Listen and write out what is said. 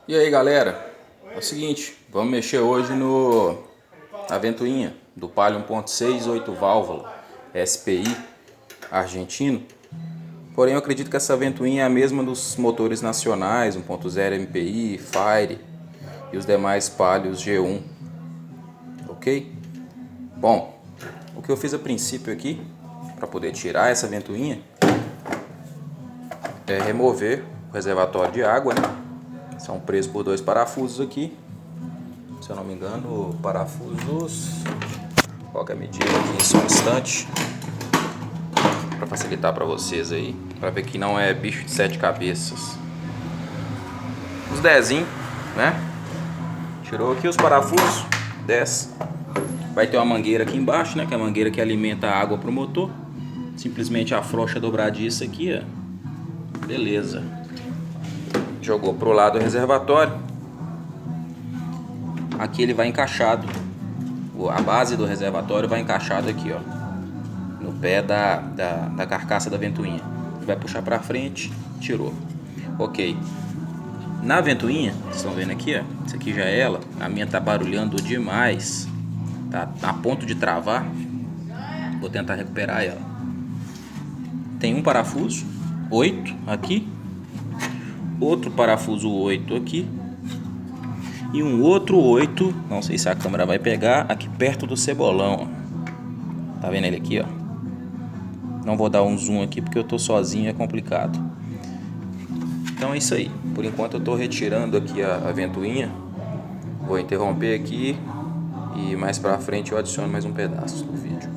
E aí galera, é o seguinte, vamos mexer hoje na ventoinha do Palio 1.6 8 válvula SPI argentino. Porém eu acredito que essa ventoinha é a mesma dos motores nacionais 1.0 MPI, Fire e os demais Palios G1, ok? Bom, o que eu fiz a princípio aqui para poder tirar essa ventoinha é remover o reservatório de água, né? São presos por dois parafusos aqui. Se eu não me engano, parafusos. Qualquer medida aqui, só um instante. Para facilitar para vocês aí. Para ver que não é bicho de sete cabeças. Os 10, né? Tirou aqui os parafusos. 10. Vai ter uma mangueira aqui embaixo, né? Que é a mangueira que alimenta a água para o motor. Simplesmente afrouxa a dobradiça aqui, ó. Beleza. Jogou pro lado do reservatório. Aqui ele vai encaixado. A base do reservatório vai encaixado aqui, ó, no pé da carcaça da ventoinha. Vai puxar pra frente, tirou. Ok. Na ventoinha, vocês estão vendo aqui, ó. Isso aqui já é ela. A minha tá barulhando demais. Tá a ponto de travar. Vou tentar recuperar ela. Tem um parafuso 8 aqui. Outro parafuso 8 aqui. E um outro 8, não sei se a câmera vai pegar, aqui perto do cebolão, ó. Tá vendo ele aqui, ó? Não vou dar um zoom aqui porque eu tô sozinho, é complicado. Então é isso aí. Por enquanto eu tô retirando aqui a ventoinha. Vou interromper aqui e mais pra frente eu adiciono mais um pedaço no vídeo.